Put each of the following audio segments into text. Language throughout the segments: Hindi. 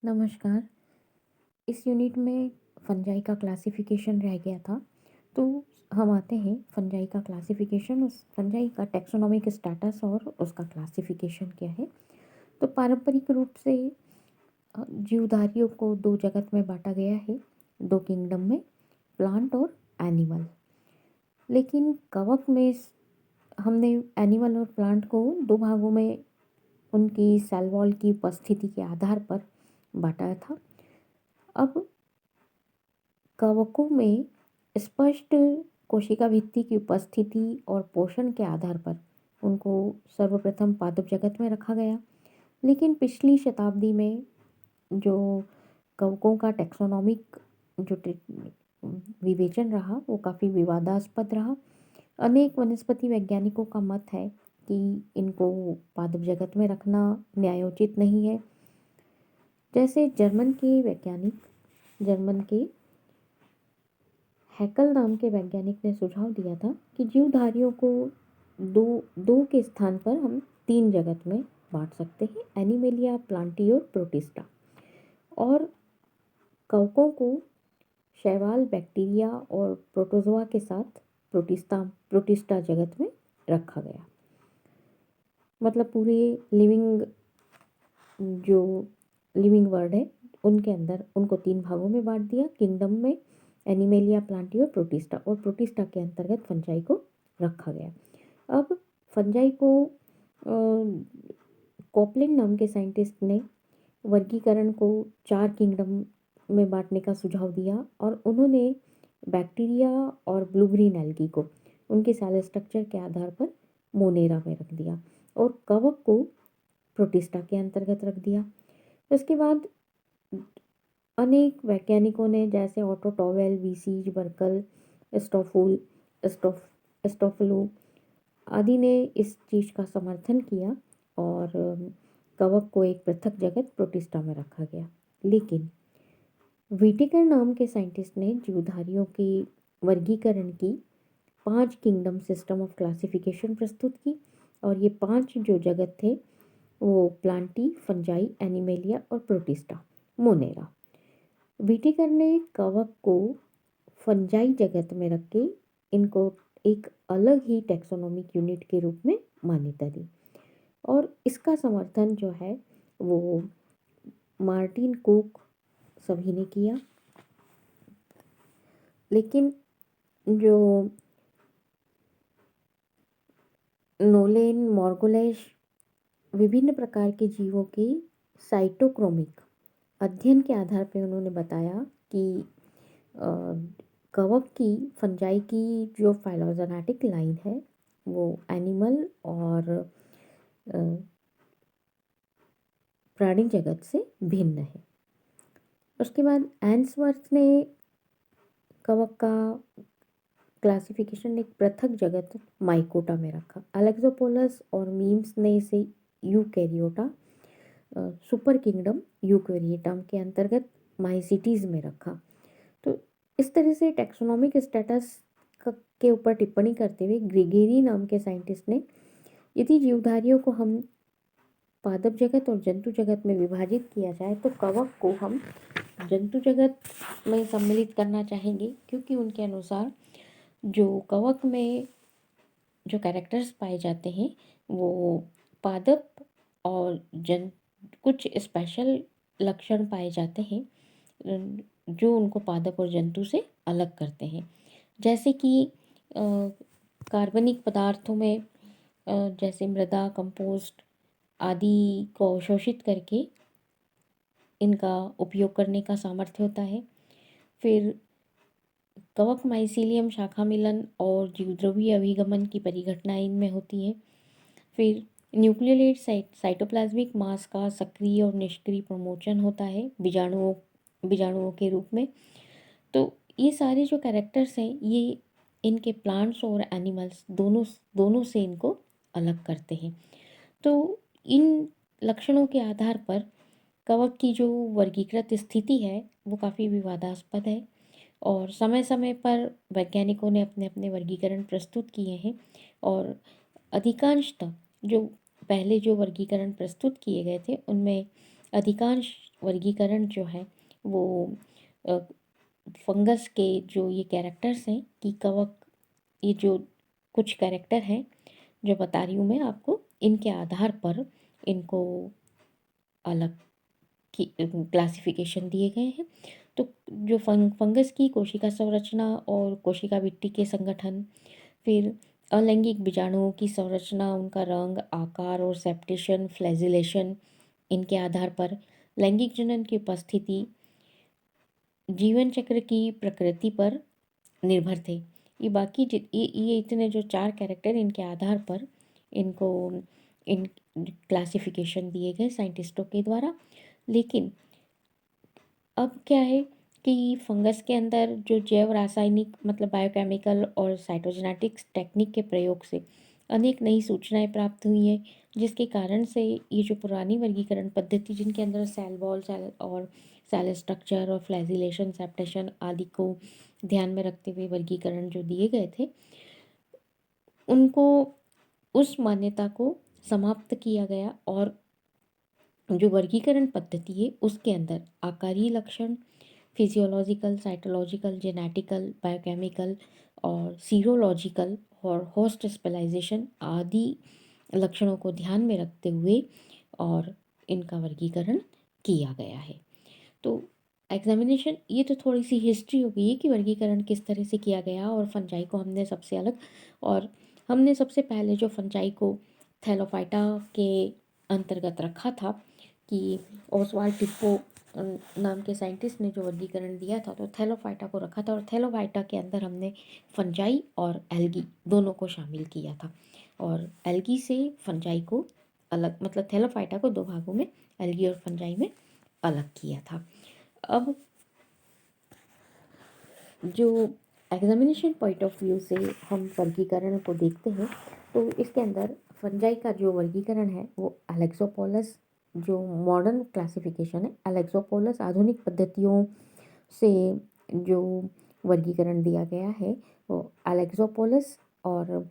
नमस्कार। इस यूनिट में फंजाई का क्लासिफिकेशन रह गया था। तो हम आते हैं फंजाई का क्लासिफिकेशन, उस फंजाई का टैक्सोनॉमिक स्टेटस और उसका क्लासिफिकेशन क्या है। तो पारंपरिक रूप से जीवधारियों को दो जगत में बांटा गया है, दो किंगडम में, प्लांट और एनिमल। लेकिन कवक में हमने एनिमल और प्लांट को दो भागों में उनकी सेल वॉल की उपस्थिति के आधार पर बांटा था। अब कवकों में स्पष्ट कोशिका भित्ति की उपस्थिति और पोषण के आधार पर उनको सर्वप्रथम पादप जगत में रखा गया। लेकिन पिछली शताब्दी में जो कवकों का टैक्सोनॉमिक जो विवेचन रहा वो काफ़ी विवादास्पद रहा। अनेक वनस्पति वैज्ञानिकों का मत है कि इनको पादप जगत में रखना न्यायोचित नहीं है। जैसे जर्मन के हैकल नाम के वैज्ञानिक ने सुझाव दिया था कि जीवधारियों को दो दो के स्थान पर हम तीन जगत में बांट सकते हैं, एनिमेलिया, प्लांटी और प्रोटिस्टा। और कवकों को शैवाल, बैक्टीरिया और प्रोटोजोआ के साथ प्रोटिस्टा जगत में रखा गया। मतलब पूरे लिविंग जो लिविंग वर्ड है उनके अंदर उनको तीन भागों में बांट दिया, किंगडम में एनिमेलिया, प्लांटी और प्रोटिस्टा के अंतर्गत फंजाई को रखा गया। अब फंजाई को कोपलैंड नाम के साइंटिस्ट ने वर्गीकरण को चार किंगडम में बांटने का सुझाव दिया और उन्होंने बैक्टीरिया और ब्लू ग्रीन एल्गी को उनके सेल स्ट्रक्चर के आधार पर मोनेरा में रख दिया और कवक को प्रोटिस्टा के अंतर्गत रख दिया। उसके बाद अनेक वैज्ञानिकों ने जैसे ऑटो टॉवेल, वीसीज, बर्कल, स्टॉफुल स्टॉफलू आदि ने इस चीज़ का समर्थन किया और कवक को एक पृथक जगत प्रोटिस्टा में रखा गया। लेकिन व्हिटेकर नाम के साइंटिस्ट ने जीवधारियों के वर्गीकरण की 5 किंगडम सिस्टम ऑफ क्लासिफिकेशन प्रस्तुत की और ये 5 जो जगत थे वो प्लांटी, फंजाई, एनिमेलिया और प्रोटिस्टा, मोनेरा। व्हिटेकर ने कवक को फंजाई जगत में रख के इनको एक अलग ही टैक्सोनॉमिक यूनिट के रूप में मान्यता दी और इसका समर्थन जो है वो मार्टिन कुक सभी ने किया। लेकिन जो नोलेन मॉर्गुलेश विभिन्न प्रकार के जीवों के साइटोक्रोमिक अध्ययन के आधार पर उन्होंने बताया कि कवक की फंजाई की जो फाइलोजेनेटिक लाइन है वो एनिमल और प्राणी जगत से भिन्न है। उसके बाद एंसवर्थ ने कवक का क्लासिफिकेशन एक पृथक जगत माइकोटा में रखा। अलेक्सोपोलस और मीम्स ने इसे यूकैरियोटा सुपर किंगडम यूकैरियोटा के अंतर्गत माइसिटीज में रखा। तो इस तरह से टैक्सोनॉमिक स्टेटस के ऊपर टिप्पणी करते हुए ग्रेगेरी नाम के साइंटिस्ट ने यदि जीवधारियों को हम पादप जगत और जंतु जगत में विभाजित किया जाए तो कवक को हम जंतु जगत में सम्मिलित करना चाहेंगे, क्योंकि उनके अनुसार जो कवक में जो कैरेक्टर्स पाए जाते हैं वो पादप और कुछ स्पेशल लक्षण पाए जाते हैं जो उनको पादप और जंतु से अलग करते हैं। जैसे कि कार्बनिक पदार्थों में जैसे मृदा, कंपोस्ट आदि को अवशोषित करके इनका उपयोग करने का सामर्थ्य होता है। फिर कवक माइसीलियम शाखा मिलन और जीवद्रव्य अभिगमन की परिघटनाएं इनमें होती हैं। फिर न्यूक्लियोलेट साइटोप्लाज्मिक मास का सक्रिय और निष्क्रिय प्रमोचन होता है बीजाणुओं के रूप में। तो ये सारे जो कैरेक्टर्स हैं ये इनके प्लांट्स और एनिमल्स दोनों से इनको अलग करते हैं। तो इन लक्षणों के आधार पर कवक की जो वर्गीकृत स्थिति है वो काफ़ी विवादास्पद है और समय समय पर वैज्ञानिकों ने अपने अपने वर्गीकरण प्रस्तुत किए हैं और अधिकांशतः जो पहले जो वर्गीकरण प्रस्तुत किए गए थे उनमें अधिकांश वर्गीकरण जो है वो फंगस के जो ये कैरेक्टर्स हैं कि कवक, ये जो कुछ कैरेक्टर हैं जो बता रही हूँ मैं आपको, इनके आधार पर इनको अलग की क्लासिफिकेशन दिए गए हैं। तो जो फंगस की कोशिका संरचना और कोशिका भित्ति के संगठन, फिर अलैंगिक बीजाणुओं की संरचना, उनका रंग, आकार और सेप्टेशन, फ्लैजिलेशन, इनके आधार पर लैंगिक जनन की उपस्थिति, जीवन चक्र की प्रकृति पर निर्भर थे। ये बाकी ये इतने जो 4 कैरेक्टर, इनके आधार पर इनको इन क्लासिफिकेशन दिए गए साइंटिस्टों के द्वारा। लेकिन अब क्या है कि फंगस के अंदर जो जैव रासायनिक मतलब बायोकेमिकल और साइटोजेनेटिक्स टेक्निक के प्रयोग से अनेक नई सूचनाएं प्राप्त हुई हैं, जिसके कारण से ये जो पुरानी वर्गीकरण पद्धति जिनके अंदर सेल वॉल, सेल और सेल स्ट्रक्चर और फ्लैजिलेशन, सेप्टेशन आदि को ध्यान में रखते हुए वर्गीकरण जो दिए गए थे, उनको उस मान्यता को समाप्त किया गया और जो वर्गीकरण पद्धति है उसके अंदर आकारीय लक्षण, फिजियोलॉजिकल, साइटोलॉजिकल, जेनेटिकल, बायोकेमिकल और सीरोलॉजिकल और होस्ट स्पेलाइजेशन आदि लक्षणों को ध्यान में रखते हुए और इनका वर्गीकरण किया गया है। तो एग्जामिनेशन, ये तो थोड़ी सी हिस्ट्री हो गई है कि वर्गीकरण किस तरह से किया गया, और फंजाई को हमने सबसे अलग, और हमने सबसे पहले जो फंजाई को थैलोफाइटा के अंतर्गत रखा था कि ओसवाल्ड टिप्पो नाम के साइंटिस्ट ने जो वर्गीकरण दिया था, तो थैलोफाइटा को रखा था, और थैलोफाइटा के अंदर हमने फंजाई और एल्गी दोनों को शामिल किया था, और एल्गी से फंजाई को अलग, मतलब थैलोफाइटा को 2 भागों में, एल्गी और फंजाई में अलग किया था। अब जो एग्जामिनेशन पॉइंट ऑफ व्यू से हम वर्गीकरण को देखते हैं, तो इसके अंदर फंजाई का जो वर्गीकरण है वो एलेक्सोपोलस, जो मॉडर्न क्लासिफिकेशन है, एलेक्सोपोलस आधुनिक पद्धतियों से जो वर्गीकरण दिया गया है वो एलेक्सोपोलस और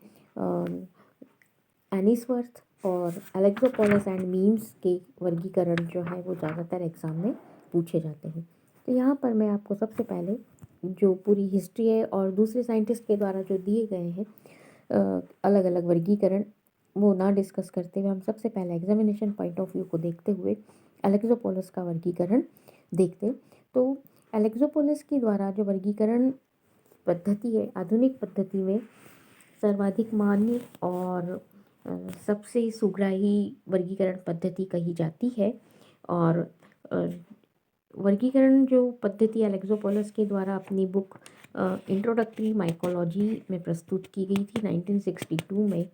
एनिसवर्थ और एलेक्सोपोलस एंड मीम्स के वर्गीकरण जो है वो ज़्यादातर एग्ज़ाम में पूछे जाते हैं। तो यहाँ पर मैं आपको सबसे पहले जो पूरी हिस्ट्री है और दूसरे साइंटिस्ट के द्वारा जो दिए गए हैं अलग अलग वर्गीकरण, वो ना डिस्कस करते हुए हम सबसे पहले एग्जामिनेशन पॉइंट ऑफ व्यू को देखते हुए एलेक्सोपोलस का वर्गीकरण देखते। तो एलेक्सोपोलस के द्वारा जो वर्गीकरण पद्धति है, आधुनिक पद्धति में सर्वाधिक मान्य और सबसे सुग्राही वर्गीकरण पद्धति कही जाती है। और वर्गीकरण जो पद्धति एलेक्सोपोलस के द्वारा अपनी बुक इंट्रोडक्टरी माइकोलॉजी में प्रस्तुत की गई थी 1962 में।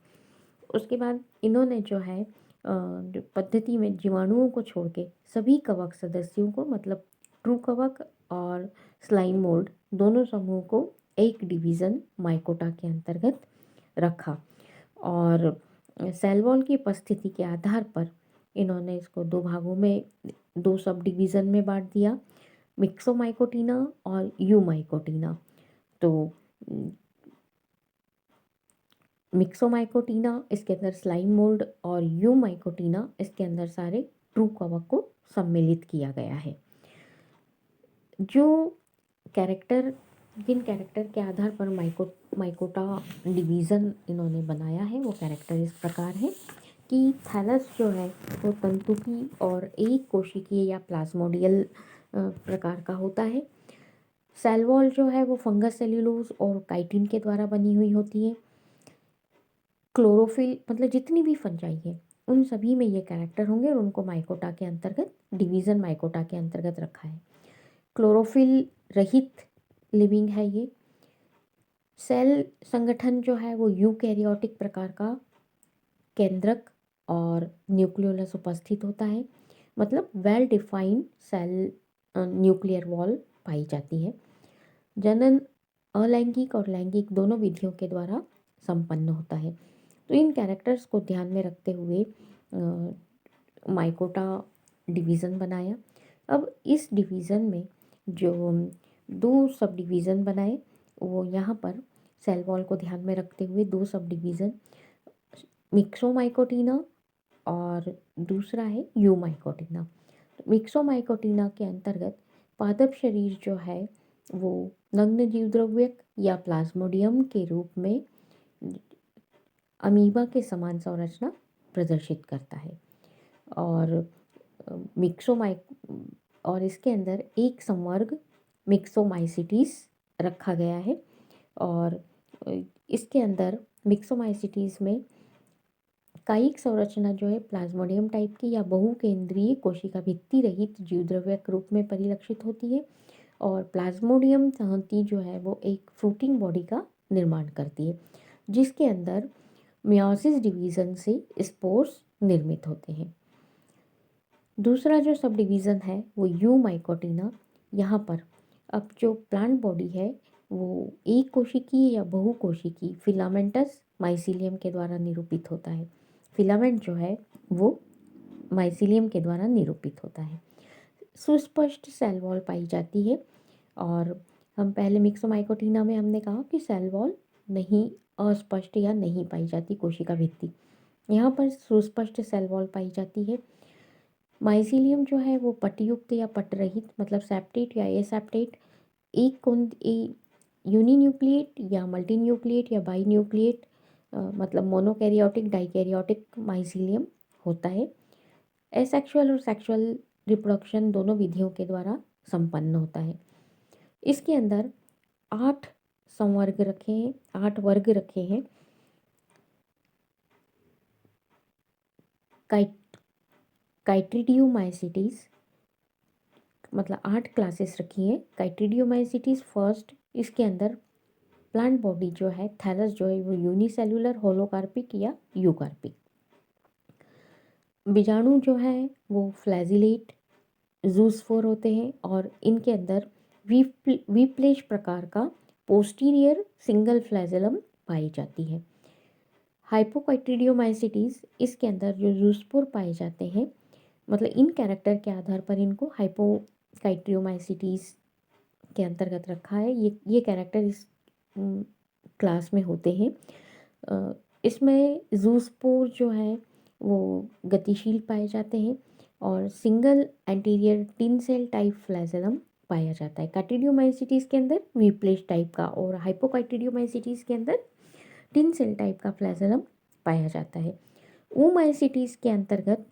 उसके बाद इन्होंने जो है जो पद्धति में जीवाणुओं को छोड़ के सभी कवक सदस्यों को, मतलब ट्रू कवक और स्लाइम मोल्ड दोनों समूह को एक डिवीज़न माइकोटा के अंतर्गत रखा, और सेल वॉल की उपस्थिति के आधार पर इन्होंने इसको 2 भागों में, 2 सब डिवीज़न में बांट दिया, मिक्सोमाइकोटिना और यूमाइकोटिना। तो मिक्सोमाइकोटिना इसके अंदर स्लाइम मोल्ड और यूमाइकोटिना इसके अंदर सारे ट्रू कवक को सम्मिलित किया गया है। जो कैरेक्टर, जिन कैरेक्टर के आधार पर माइकोटा डिवीज़न इन्होंने बनाया है वो कैरेक्टर इस प्रकार है कि थैलस जो है वो तंतुकी और एक कोशिकीय या प्लाज्मोडियल प्रकार का होता है। सेल वॉल जो है वो फंगस सेल्यूलोज और काइटिन के द्वारा बनी हुई होती है। क्लोरोफिल, मतलब जितनी भी फंजाई है उन सभी में ये कैरेक्टर होंगे और उनको माइकोटा के अंतर्गत, डिवीज़न माइकोटा के अंतर्गत रखा है। क्लोरोफिल रहित लिविंग है ये। सेल संगठन जो है वो यूकैरियोटिक प्रकार का केंद्रक और न्यूक्लियोलस उपस्थित होता है, मतलब well defined cell nuclear wall पाई जाती है। जनन अलैंगिक और लैंगिक दोनों विधियों के द्वारा संपन्न होता है। तो इन कैरेक्टर्स को ध्यान में रखते हुए माइकोटा डिवीज़न बनाया। अब इस डिवीज़न में जो 2 सब डिवीज़न बनाए, वो यहाँ पर सेल वॉल को ध्यान में रखते हुए 2 सब डिवीज़न, मिक्सोमाइकोटिना और दूसरा है यूमाइकोटिना। तो मिक्सोमाइकोटिना के अंतर्गत पादप शरीर जो है वो नग्न जीवद्रव्यक या प्लाज्मोडियम के रूप में अमीबा के समान संरचना प्रदर्शित करता है। और मिक्सोमाइक और इसके अंदर एक संवर्ग मिक्सोमाइसिटीज रखा गया है। और इसके अंदर मिक्सोमाइसिटीज में कायिक संरचना जो है प्लाज्मोडियम टाइप की या बहुकेंद्रीय कोशिका भित्ति रहित जीवद्रव्यक रूप में परिलक्षित होती है। और प्लाज्मोडियम तंतु जो है वो एक फ्रूटिंग बॉडी का निर्माण करती है, जिसके अंदर मियोसिस डिवीज़न से स्पोर्स निर्मित होते हैं। दूसरा जो सब डिवीज़न है वो यूमाइकोटिना। यहाँ पर अब जो प्लांट बॉडी है वो एक कोशिकीय या बहुकोशिकीय फिलामेंटस माइसीलियम के द्वारा निरूपित होता है। फिलामेंट जो है वो माइसीलियम के द्वारा निरूपित होता है। सुस्पष्ट सेल वॉल पाई जाती है। और हम पहले मिक्सोमाइकोटिना में हमने कहा कि सेल वॉल नहीं, अस्पष्ट या नहीं पाई जाती कोशिका भित्ति। यहाँ पर सुस्पष्ट सेल वॉल पाई जाती है। माइसीलियम जो है वो पटयुक्त या पटरहित मतलब सेप्टेट या एसेप्टेट एक यूनिन्यूक्लिएट या मल्टीन्यूक्लिएट या बाईन्यूक्लिएट मतलब मोनोकैरियोटिक डाइकैरियोटिक माइसीलियम होता है। एसेक्सुअल और सेक्सुअल रिप्रोडक्शन दोनों विधियों के द्वारा संपन्न होता है। इसके अंदर 8 संवर्ग रखे हैं, 8 वर्ग रखे हैं। काइट्रिडियोमाइसिटीज मतलब 8 क्लासेस रखी हैं। काइट्रिडियोमाइसिटीज फर्स्ट, इसके अंदर प्लांट बॉडी जो है थैलस जो है वो यूनिसेलुलर, होलोकार्पिक या यूकार्पिक। बीजाणु जो है वो फ्लैजिलेट जूस्फोर होते हैं और इनके अंदर वीप्लेश प्रकार का पोस्टीरियर सिंगल फ्लैजेलम पाई जाती है। हाइपोकाइट्रिडियोमाइसिटीज, इसके अंदर जो जूस्पोर पाए जाते हैं मतलब इन कैरेक्टर के आधार पर इनको हाइपोकाइट्रियोमाइसिटीज के अंतर्गत रखा है। ये कैरेक्टर इस क्लास में होते हैं। इसमें जूस्पोर जो है वो गतिशील पाए जाते हैं और single anterior tinsel type flagellum पाया जाता है। काइट्रिडियोमाइसिटीज के अंदर वीप्लेश टाइप का और हाइपोकाइट्रिडियोमाइसिटीज के अंदर टिन सेल टाइप का फ्लैजेलम पाया जाता है। ओमाइसिटीज के अंतर्गत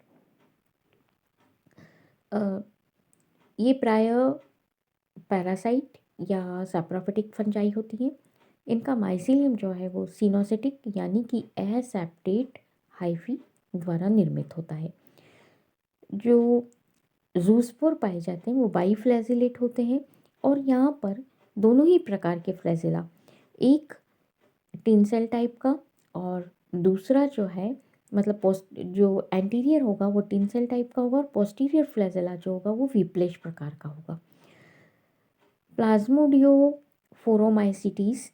ये प्राय पैरासाइट या सैप्रोफिटिक फंजाई होती हैं। इनका माइसीलियम जो है वो सिनोसिटिक यानी कि एसेप्टेट हाइफी द्वारा निर्मित होता है। जो जूस्पोर पाए जाते हैं वो बाईफ्लैजिलेट होते हैं और यहाँ पर दोनों ही प्रकार के फ्लैजिला, एक टिन सेल टाइप का और दूसरा जो है मतलब जो एंटीरियर होगा वो टिन सेल टाइप का होगा और पोस्टीरियर फ्लैजिला जो होगा वो वीप्लेश प्रकार का होगा। प्लाज्मोडियोफोरोमाइसिटीज,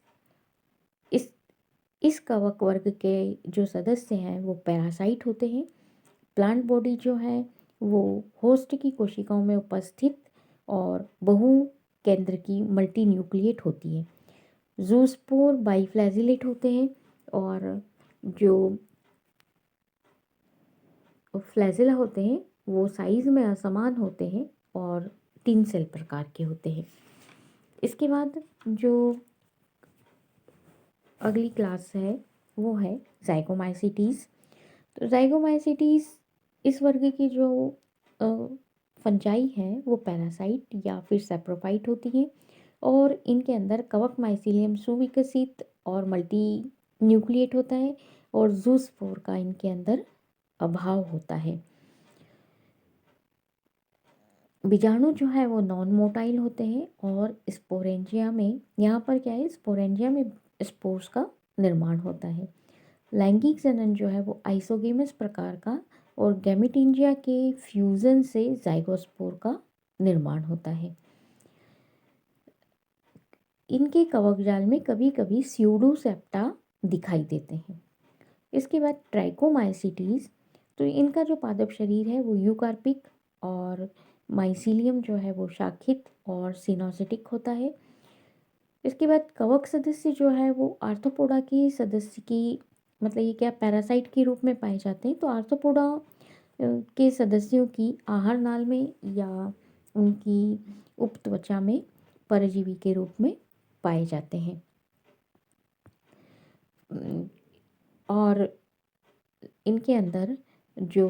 इस कवक वर्ग के जो सदस्य हैं वो पैरासाइट होते हैं। प्लांट बॉडी जो है वो होस्ट की कोशिकाओं में उपस्थित और बहु केंद्र की मल्टी न्यूक्लिएट होती है। जूस्पोर बाईफ्लैजिलेट होते हैं और जो फ्लैजिला होते हैं वो साइज में असमान होते हैं और टिन सेल प्रकार के होते हैं। इसके बाद जो अगली क्लास है वो है जाइगोमाइसिटीज। तो जाइगोमाइसिटीज इस वर्ग की जो फंजाई है वो पैरासाइट या फिर सैप्रोफाइट होती हैं और इनके अंदर कवक माइसीलियम सुविकसित और मल्टी न्यूक्लिएट होता है और जूस्पोर का इनके अंदर अभाव होता है। बीजाणु जो है वो नॉन मोटाइल होते हैं और स्पोरेंजिया में यहाँ पर क्या है, स्पोरेंजिया में स्पोर्स का निर्माण होता है। लैंगिक जनन जो है वो आइसोगेमस प्रकार का और गैमेटिंजिया के फ्यूजन से जाइगोस्पोर का निर्माण होता है। इनके कवक जाल में कभी कभी स्यूडोसेप्टा दिखाई देते हैं। इसके बाद ट्राइकोमाइसिटीज, तो इनका जो पादप शरीर है वो यूकार्पिक और माइसीलियम जो है वो शाखित और सिनोसिटिक होता है। इसके बाद कवक सदस्य जो है वो आर्थ्रोपोडा की सदस्य की मतलब ये क्या पैरासाइट के रूप में पाए जाते हैं। तो आर्थ्रोपोडा के सदस्यों की आहार नाल में या उनकी उपत्वचा में परजीवी के रूप में पाए जाते हैं। और इनके अंदर जो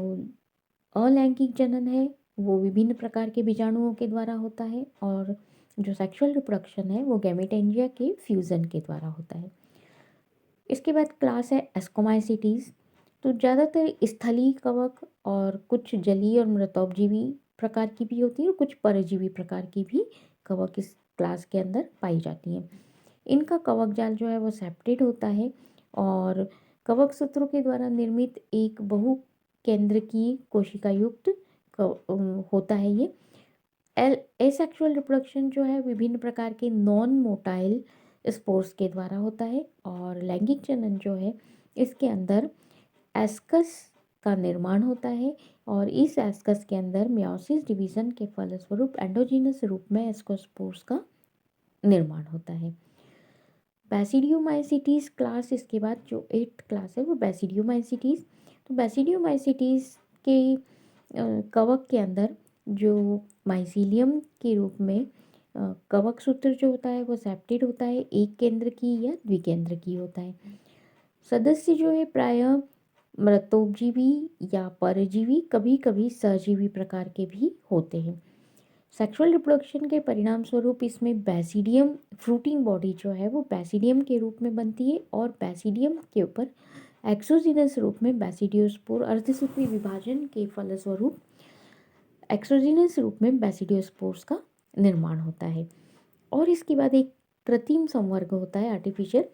अलैंगिक जनन है वो विभिन्न प्रकार के बीजाणुओं के द्वारा होता है, और जो सेक्सुअल रिप्रोडक्शन है वो गैमेटेंजिया के फ्यूज़न के द्वारा होता है। इसके बाद क्लास है एस्कोमाइसिटीज़। तो ज़्यादातर स्थलीय कवक और कुछ जलीय और मृतोपजीवी प्रकार की भी होती है, और कुछ परजीवी प्रकार की भी कवक इस क्लास के अंदर पाई जाती हैं। इनका कवक जाल जो है वो सेप्टेड होता है, और कवक सूत्रों के द्वारा निर्मित एक बहु केंद्रकीय कोशिका युक्त होता है ये। एसेक्सुअल रिप्रोडक्शन जो है विभिन्न प्रकार के नॉन मोटाइल स्पोर्स के द्वारा होता है, और लैंगिक जनन जो है इसके अंदर एस्कस का निर्माण होता है, और इस एस्कस के अंदर मियोसिस डिवीजन के फलस्वरूप एंडोजीनस रूप में एस्कोस्पोर्स का निर्माण होता है। बैसिडियोमाइसिटीज़ क्लास, इसके बाद जो 8th क्लास है वो बैसिडियोमाइसिटीज़। तो बैसिडियोमाइसिटीज़ के कवक के अंदर जो माइसीलियम के रूप में कवक सूत्र जो होता है वो सेप्टेड होता है, एक केंद्र की या द्विकेंद्र की होता है। सदस्य जो है प्रायः मृतोपजीवी या परजीवी, कभी कभी सहजीवी प्रकार के भी होते हैं। सेक्सुअल रिप्रोडक्शन के परिणाम स्वरूप इसमें बैसिडियम फ्रूटिंग बॉडी जो है वो बैसिडियम के रूप में बनती है, और बैसिडियम के ऊपर एक्सोजिनस रूप में बैसिडियोस्पोर अर्धसूत्री विभाजन के फलस्वरूप एक्सोजिनस रूप में बैसिडियोस्पोर्स का निर्माण होता है। और इसके बाद एक कृत्रिम संवर्ग होता है आर्टिफिशियल,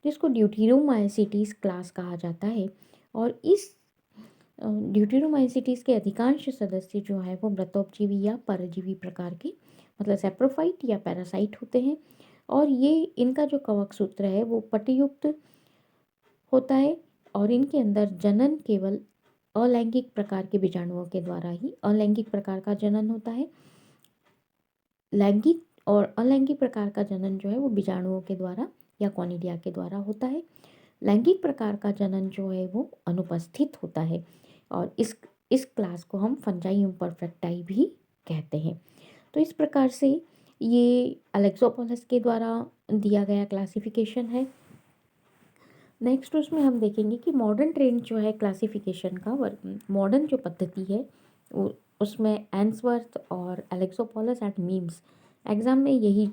जिसको ड्यूटेरोमाइसिटीज़ क्लास कहा जाता है। और इस ड्यूटेरोमाइसिटीज़ के अधिकांश सदस्य जो है वो मृतोपजीवी या परजीवी प्रकार के, मतलब सेप्रोफाइट या पैरासाइट होते हैं, और ये इनका जो कवक सूत्र है वो पटयुक्त होता है, और इनके अंदर जनन केवल अलैंगिक प्रकार के बीजाणुओं के द्वारा ही अलैंगिक प्रकार का जनन होता है। लैंगिक और अलैंगिक प्रकार का जनन जो है वो बीजाणुओं के द्वारा या कॉनिडिया के द्वारा होता है। लैंगिक प्रकार का जनन जो है वो अनुपस्थित होता है, और इस क्लास को हम फंजाई इम्परफेक्टाई भी कहते हैं। तो इस प्रकार से ये अलेक्सोपोलस के द्वारा दिया गया क्लासिफिकेशन है। नेक्स्ट उसमें हम देखेंगे कि मॉडर्न ट्रेंड जो है क्लासिफिकेशन का, मॉडर्न जो पद्धति है उसमें एंसवर्थ और अलेक्सोपोलस एंड मीम्स एग्ज़ाम में यही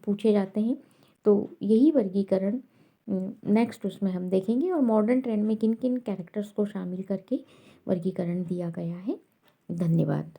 पूछे जाते हैं। तो यही वर्गीकरण नेक्स्ट उसमें हम देखेंगे, और मॉडर्न ट्रेंड में किन किन कैरेक्टर्स को शामिल करके वर्गीकरण दिया गया है। धन्यवाद।